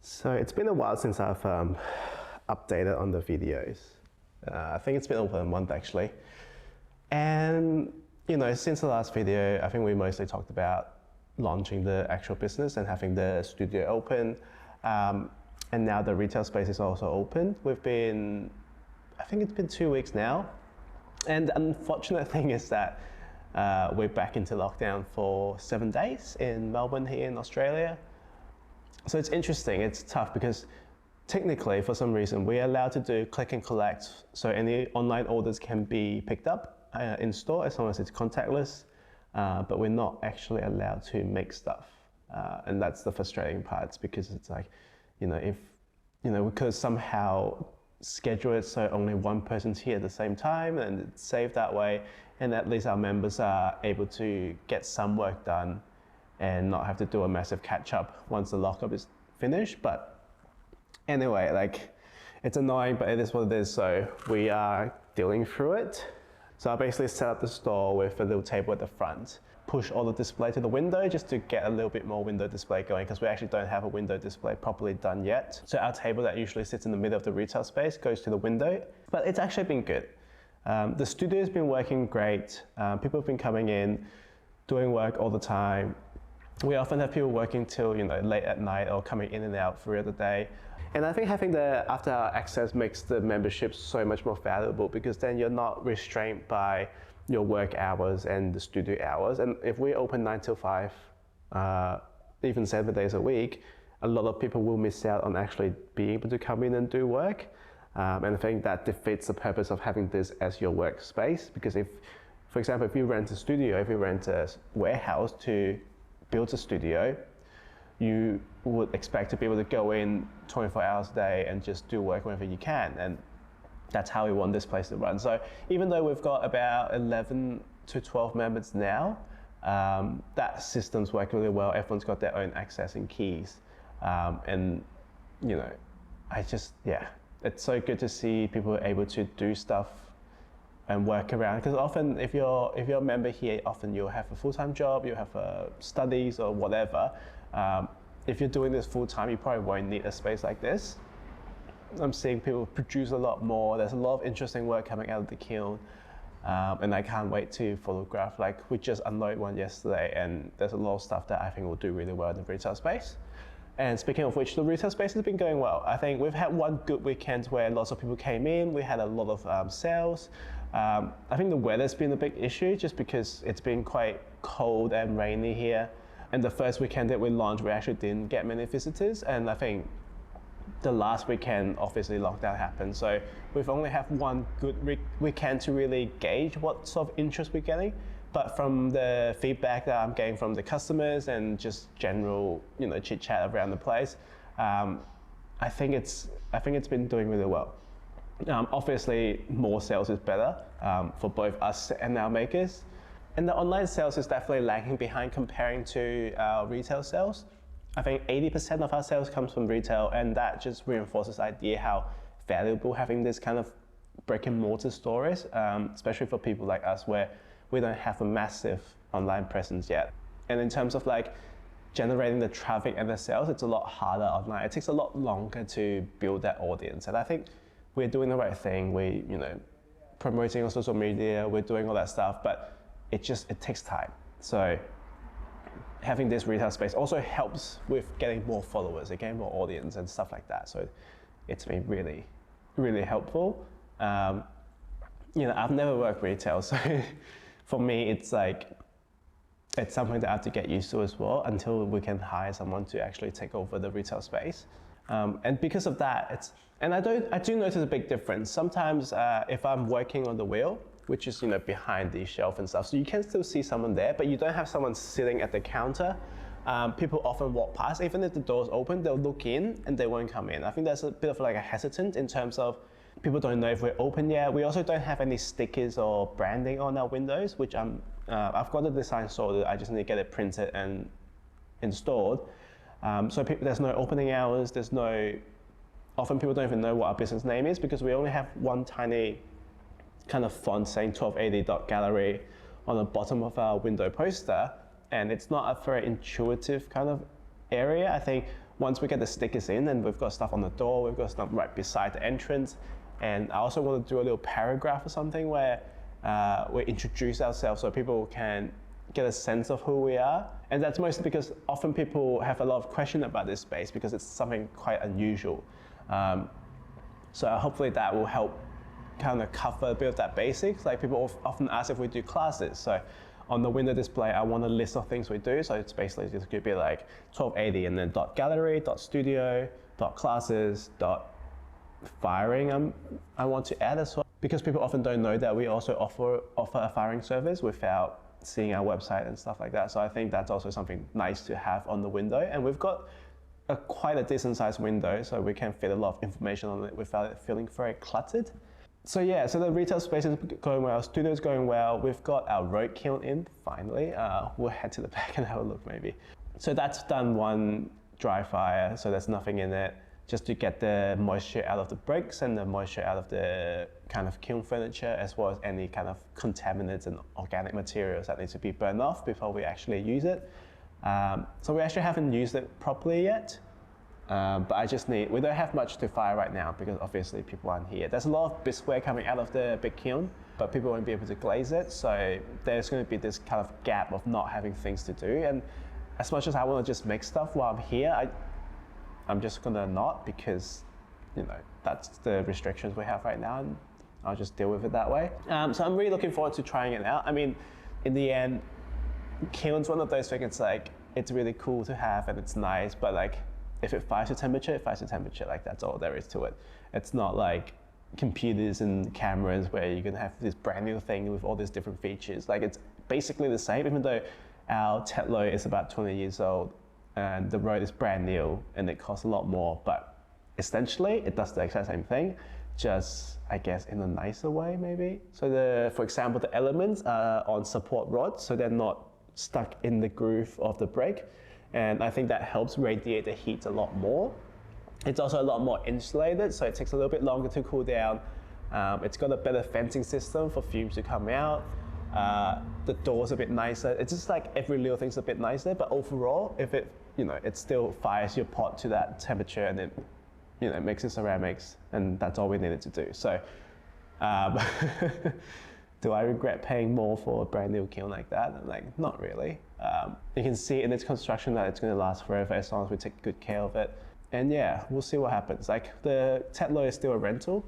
So it's been a while since I've updated on the videos. I think it's been over a month actually. And since the last video, I think we mostly talked about launching the actual business and having the studio open. And now the retail space is also open. I think it's been 2 weeks now. And the unfortunate thing is that we're back into lockdown for 7 days in Melbourne here in Australia. So it's interesting, it's tough because technically for some reason we're allowed to do click and collect, so any online orders can be picked up in store as long as it's contactless, but we're not actually allowed to make stuff. And that's the frustrating part, because it's like, if we could somehow schedule it so only one person's here at the same time and it's safe that way, and at least our members are able to get some work done and not have to do a massive catch up once the lockup is finished. But anyway, it's annoying, but it is what it is, so we are dealing through it. So I basically set up the store with a little table at the front, push all the display to the window just to get a little bit more window display going, because we actually don't have a window display properly done yet. So our table that usually sits in the middle of the retail space goes to the window, but it's actually been good. The studio has been working great. People have been coming in, doing work all the time. We often have people working till late at night or coming in and out throughout the day. And I think having the after-hour access makes the membership so much more valuable, because then you're not restrained by your work hours and the studio hours. And if we open 9 till 5, even 7 days a week, a lot of people will miss out on actually being able to come in and do work. And I think that defeats the purpose of having this as your workspace, because for example, if you rent a studio, if you rent a warehouse to build a studio, you would expect to be able to go in 24 hours a day and just do work whenever you can. And that's how we want this place to run. So even though we've got about 11 to 12 members now, that system's work really well. Everyone's got their own access and keys. It's so good to see people able to do stuff and work around, because often if you're a member here, often you'll have a full-time job, you have studies or whatever. If you're doing this full-time, you probably won't need a space like this. I'm seeing people produce a lot more. There's a lot of interesting work coming out of the kiln, and I can't wait to photograph. We just unloaded one yesterday, and there's a lot of stuff that I think will do really well in the retail space. And speaking of which, the retail space has been going well. I think we've had one good weekend where lots of people came in. We had a lot of sales. I think the weather's been a big issue, just because it's been quite cold and rainy here. And the first weekend that we launched, we actually didn't get many visitors. And I think the last weekend, obviously lockdown happened. So we've only had one good weekend to really gauge what sort of interest we're getting. But from the feedback that I'm getting from the customers and just general, chit chat around the place, I think it's been doing really well. Obviously, more sales is better for both us and our makers. And the online sales is definitely lagging behind comparing to our retail sales. I think 80% of our sales comes from retail, and that just reinforces the idea how valuable having this kind of brick and mortar store is, especially for people like us where we don't have a massive online presence yet. And in terms of generating the traffic and the sales, it's a lot harder online. It takes a lot longer to build that audience. And I think we're doing the right thing. We, promoting on social media, we're doing all that stuff, but it takes time. So having this retail space also helps with getting more followers, getting more audience and stuff like that. So it's been really, really helpful. I've never worked retail, so for me, it's something that I have to get used to as well until we can hire someone to actually take over the retail space. And because of that, I do notice a big difference. Sometimes if I'm working on the wheel, which is behind the shelf and stuff, so you can still see someone there, but you don't have someone sitting at the counter. People often walk past, even if the door's open, they'll look in and they won't come in. I think that's a bit of a hesitant in terms of people don't know if we're open yet. We also don't have any stickers or branding on our windows, which I've got the design sorted. I just need to get it printed and installed. So there's no opening hours. Often people don't even know what our business name is, because we only have one tiny kind of font saying 1280.gallery on the bottom of our window poster, and it's not a very intuitive kind of area. I think once we get the stickers in and we've got stuff on the door, we've got stuff right beside the entrance. And I also want to do a little paragraph or something where we introduce ourselves so people can get a sense of who we are. And that's mostly because often people have a lot of questions about this space because it's something quite unusual. So hopefully that will help kind of cover a bit of that basics. Like people often ask if we do classes. So on the window display, I want a list of things we do. So it's basically just could be like 1280 and then .gallery, .studio, .classes, .firing. I want to add as well because people often don't know that we also offer a firing service without seeing our website and stuff like that. So I think that's also something nice to have on the window. And we've got quite a decent sized window, so we can fit a lot of information on it without it feeling very cluttered. So yeah, so the retail space is going well, studio's going well. We've got our road kiln in, finally. We'll head to the back and have a look maybe. So that's done one dry fire, so there's nothing in it, just to get the moisture out of the bricks and the moisture out of the kind of kiln furniture, as well as any kind of contaminants and organic materials that need to be burned off before we actually use it. So we actually haven't used it properly yet, but we don't have much to fire right now because obviously people aren't here. There's a lot of bisqueware coming out of the big kiln, but people won't be able to glaze it, so there's going to be this kind of gap of not having things to do. And as much as I want to just make stuff while I'm here, I'm just going to not, because that's the restrictions we have right now, and I'll just deal with it that way. So I'm really looking forward to trying it out. I mean, in the end, kiln's one of those things, it's like, it's really cool to have and it's nice, but like, if it fires to temperature, it fires to temperature. Like, that's all there is to it. It's not like computers and cameras where you're gonna have this brand new thing with all these different features. Like, it's basically the same, even though our Tetlow is about 20 years old and the Rode is brand new and it costs a lot more, but essentially it does the exact same thing, just I guess in a nicer way maybe. So for example, the elements are on support rods, so they're not stuck in the groove of the brake. And I think that helps radiate the heat a lot more. It's also a lot more insulated, so it takes a little bit longer to cool down. It's got a better venting system for fumes to come out. The door's a bit nicer. It's just like every little thing's a bit nicer, but overall, if it still fires your pot to that temperature and it mixes ceramics, and that's all we needed to do. So, do I regret paying more for a brand new kiln like that? I'm like, not really. You can see in its construction that it's going to last forever as long as we take good care of it. And yeah, we'll see what happens. Like, the Tetlow is still a rental.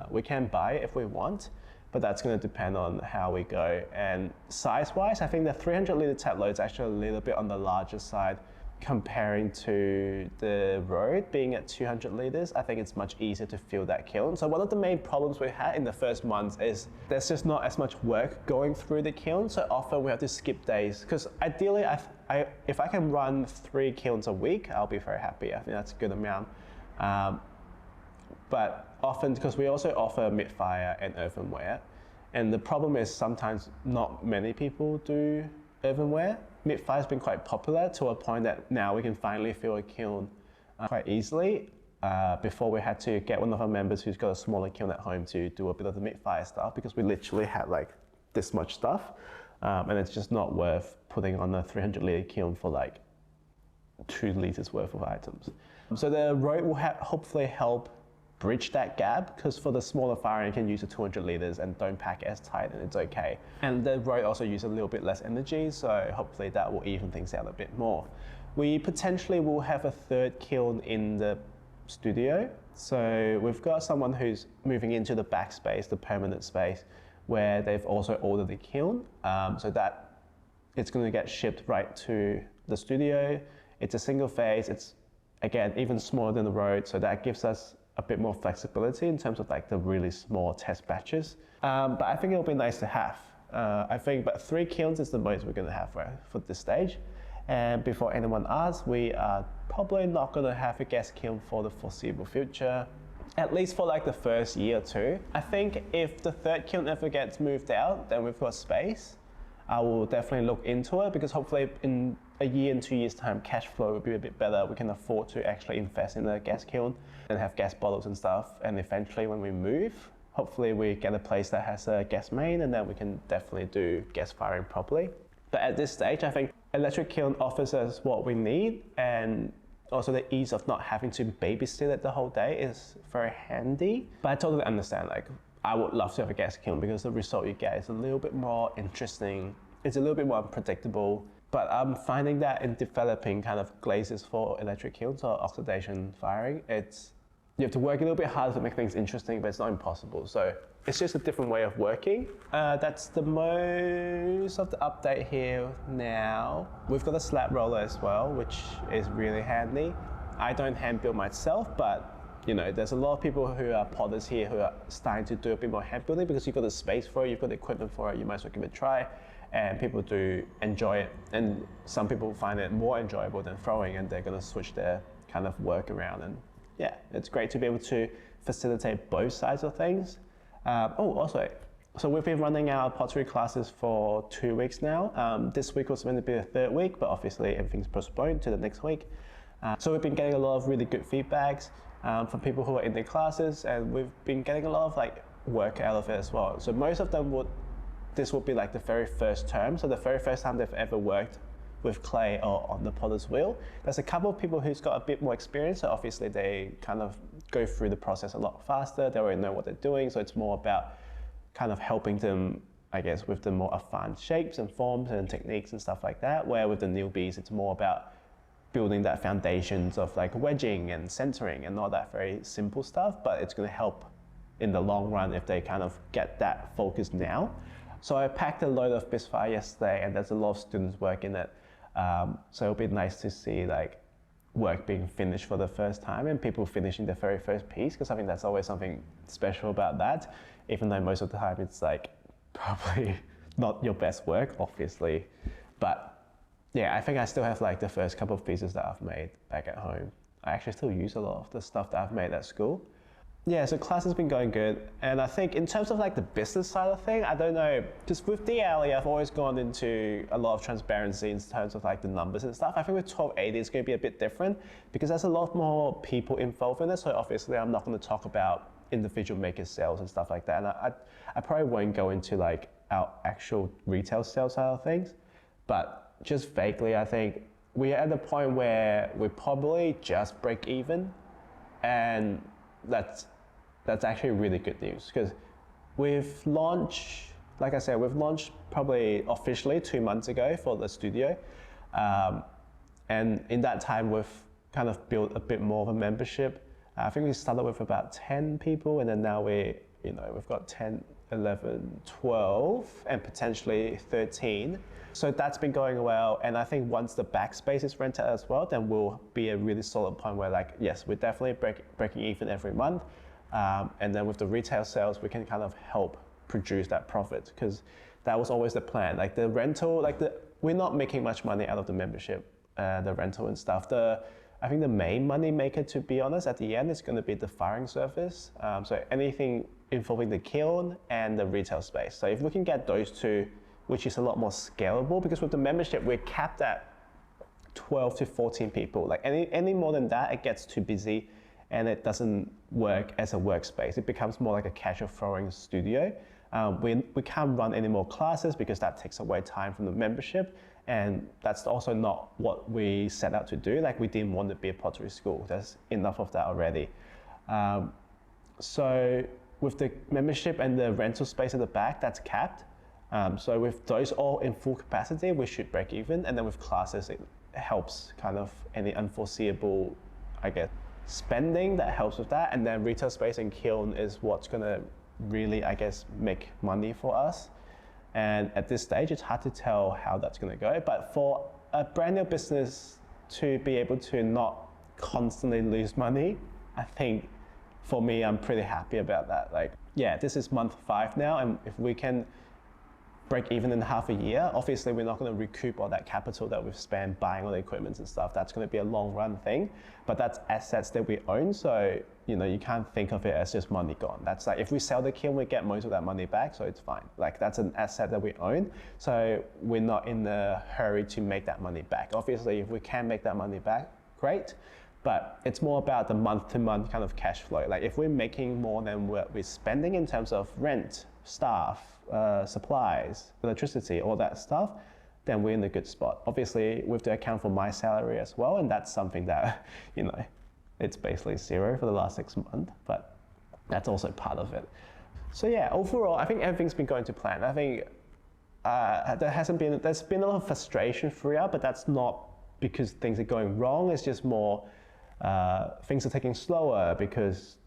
We can buy it if we want, but that's going to depend on how we go. And size-wise, I think the 300-litre Tetlow is actually a little bit on the larger side comparing to the Rode being at 200 litres. I think it's much easier to fill that kiln. So one of the main problems we had in the first months is there's just not as much work going through the kiln. So often we have to skip days, because ideally if I can run 3 kilns a week, I'll be very happy. I think that's a good amount. But often, because we also offer mid-fire and earthenware, and the problem is sometimes not many people do earthenware. Mid-fire has been quite popular to a point that now we can finally fill a kiln quite easily. Before we had to get one of our members who's got a smaller kiln at home to do a bit of the mid-fire stuff, because we literally had like this much stuff, and it's just not worth putting on a 300-litre kiln for like 2 litres worth of items. So the Rode will hopefully help bridge that gap, because for the smaller firing you can use the 200 litres and don't pack it as tight, and it's okay. And the Rode also uses a little bit less energy, so hopefully that will even things out a bit more. We potentially will have a 3rd kiln in the studio. So we've got someone who's moving into the back space, the permanent space, where they've also ordered the kiln, so that it's going to get shipped right to the studio. It's a single phase, it's again even smaller than the Rode, so that gives us a bit more flexibility in terms of like the really small test batches. But I think it'll be nice to have. I think but 3 kilns is the most we're going to have for this stage. And before anyone asks, we are probably not going to have a gas kiln for the foreseeable future, at least for like the first year or 2. I think if the 3rd kiln ever gets moved out, then we've got space. I will definitely look into it, because hopefully in a year and 2 years time, cash flow will be a bit better. We can afford to actually invest in a gas kiln and have gas bottles and stuff. And eventually when we move, hopefully we get a place that has a gas main, and then we can definitely do gas firing properly. But at this stage, I think electric kiln offers us what we need, and also the ease of not having to babysit it the whole day is very handy. But I totally understand, like, I would love to have a gas kiln because the result you get is a little bit more interesting. It's a little bit more unpredictable. But I'm finding that in developing kind of glazes for electric kilns or oxidation firing, you have to work a little bit harder to make things interesting, but it's not impossible. So it's just a different way of working. That's the most of the update here now. We've got a slab roller as well, which is really handy. I don't hand build myself, but there's a lot of people who are potters here who are starting to do a bit more hand building because you've got the space for it, you've got the equipment for it, you might as well give it a try. And people do enjoy it. And some people find it more enjoyable than throwing, and they're gonna switch their kind of work around. And yeah, it's great to be able to facilitate both sides of things. So we've been running our pottery classes for 2 weeks now. This week was meant to be the third week, but obviously everything's postponed to the next week. So we've been getting a lot of really good feedbacks from people who are in the classes, and we've been getting a lot of like work out of it as well. So most of them this would be like the very first term, so the very first time they've ever worked with clay or on the potter's wheel. There's a couple of people who's got a bit more experience, so obviously they kind of go through the process a lot faster, they already know what they're doing, so it's more about kind of helping them, I guess, with the more advanced shapes and forms and techniques and stuff like that, where with the newbies it's more about building that foundations of like wedging and centering and all that very simple stuff, but it's going to help in the long run if they kind of get that focus now. So I packed a load of Bisfire yesterday, and there's a lot of students working it. So it'll be nice to see like work being finished for the first time and people finishing the very first piece, because I think that's always something special about that, even though most of the time it's like probably not your best work, obviously. But yeah, I think I still have like the first couple of pieces that I've made back at home. I actually still use a lot of the stuff that I've made at school. Yeah, so class has been going good, and I think in terms of like the business side of thing, I don't know, just with DLE, I've always gone into a lot of transparency in terms of like the numbers and stuff. I think with 1280 it's going to be a bit different because there's a lot more people involved in it, so obviously I'm not going to talk about individual maker sales and stuff like that, and I probably won't go into like our actual retail sales side of things, but just vaguely I think we're at the point where we probably just break even, and that's actually really good news because we've launched, like I said, we've launched probably officially 2 months ago for the studio, and in that time we've kind of built a bit more of a membership. I think we started with about 10 people, and then now we've got 10, 11, 12, and potentially 13. So that's been going well, and I think once the backspace is rented as well, then we'll be a really solid point where like, yes, we're definitely breaking even every month, and then with the retail sales, we can kind of help produce that profit, because that was always the plan. Like the rental, we're not making much money out of the membership, the rental and stuff. I think the main money maker, to be honest, at the end is going to be the firing service. So anything involving the kiln and the retail space. So if we can get those two, which is a lot more scalable, because with the membership, we're capped at 12 to 14 people. Like any more than that, it gets too busy and it doesn't work as a workspace. It becomes more like a casual throwing studio. We can't run any more classes because that takes away time from the membership. And that's also not what we set out to do. Like we didn't want to be a pottery school. There's enough of that already. So with the membership and the rental space at the back, that's capped. So with those all in full capacity, we should break even. And then with classes, it helps kind of any unforeseeable, I guess, spending that helps with that. And then retail space and kiln is what's gonna really, I guess, make money for us. And at this stage, it's hard to tell how that's gonna go. But for a brand new business to be able to not constantly lose money, I think for me, I'm pretty happy about that. Like, yeah, this is month 5 now, and if we can break even in half a year, obviously we're not going to recoup all that capital that we've spent buying all the equipment and stuff. That's going to be a long run thing, but that's assets that we own. So, you can't think of it as just money gone. That's like, if we sell the kiln, we get most of that money back, so it's fine. Like that's an asset that we own. So we're not in a hurry to make that money back. Obviously, if we can make that money back, great. But it's more about the month-to-month kind of cash flow. Like if we're making more than what we're spending in terms of rent, staff, supplies, electricity, all that stuff, then we're in a good spot. Obviously, we have to account for my salary as well, and that's something that, it's basically zero for the last 6 months, but that's also part of it. So yeah, overall, I think everything's been going to plan. I think there's been a lot of frustration throughout, but that's not because things are going wrong. It's just more things are taking slower because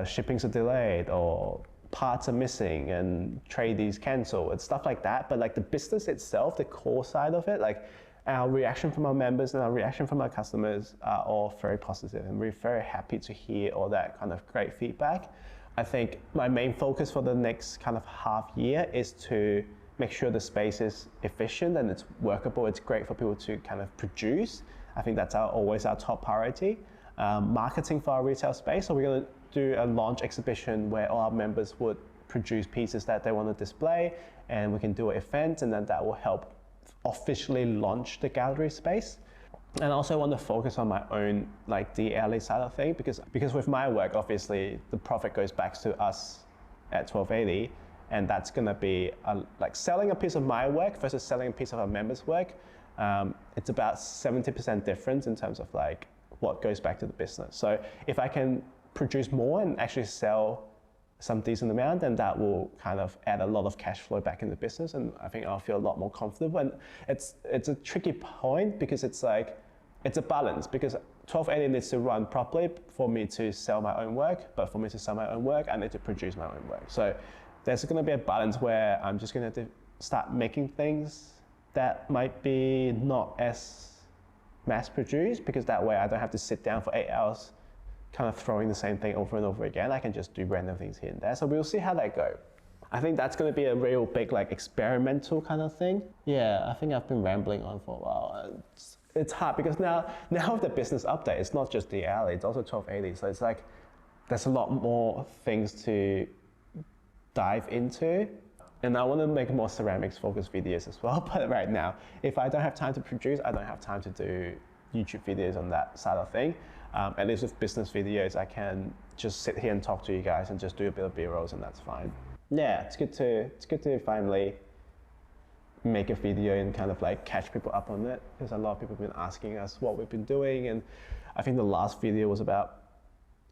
shippings are delayed or parts are missing and tradies cancel and stuff like that. But like the business itself, the core side of it, like our reaction from our members and our reaction from our customers are all very positive, and we're very happy to hear all that kind of great feedback. I think my main focus for the next kind of half year is to make sure the space is efficient and it's workable. It's great for people to kind of produce. I think that's always our top priority. Marketing for our retail space. So we're going to do a launch exhibition where all our members would produce pieces that they want to display, and we can do an event, and then that will help officially launch the gallery space. And I also want to focus on my own like the alley side of thing, because with my work, obviously the profit goes back to us at 1280, and that's going to be like selling a piece of my work versus selling a piece of our members' work. It's about 70% difference in terms of like what goes back to the business. So if I can produce more and actually sell some decent amount, then that will kind of add a lot of cash flow back in the business, and I think I'll feel a lot more comfortable. And it's a tricky point because it's a balance, because 1280 needs to run properly for me to sell my own work, but for me to sell my own work, I need to produce my own work. So there's going to be a balance where I'm just going to start making things that might be not as mass produced, because that way I don't have to sit down for 8 hours kind of throwing the same thing over and over again. I can just do random things here and there. So we'll see how that goes. I think that's going to be a real big like experimental kind of thing. Yeah, I think I've been rambling on for a while. It's hard because now with the business update, it's not just the alley, it's also 1280. So it's like there's a lot more things to dive into. And I want to make more ceramics focused videos as well. But right now, if I don't have time to produce, I don't have time to do YouTube videos on that side of thing. At least with business videos, I can just sit here and talk to you guys and just do a bit of B-rolls, and that's fine. Yeah, it's good to finally make a video and kind of like catch people up on it, because a lot of people have been asking us what we've been doing, and I think the last video was about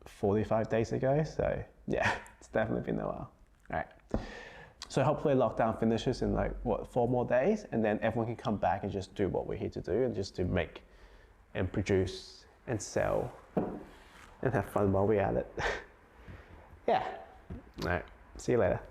45 days ago. So yeah, it's definitely been a while. All right. So hopefully lockdown finishes in 4 more days, and then everyone can come back and just do what we're here to do, and just to make and produce and sell and have fun while we're at it. Yeah. All right. See you later.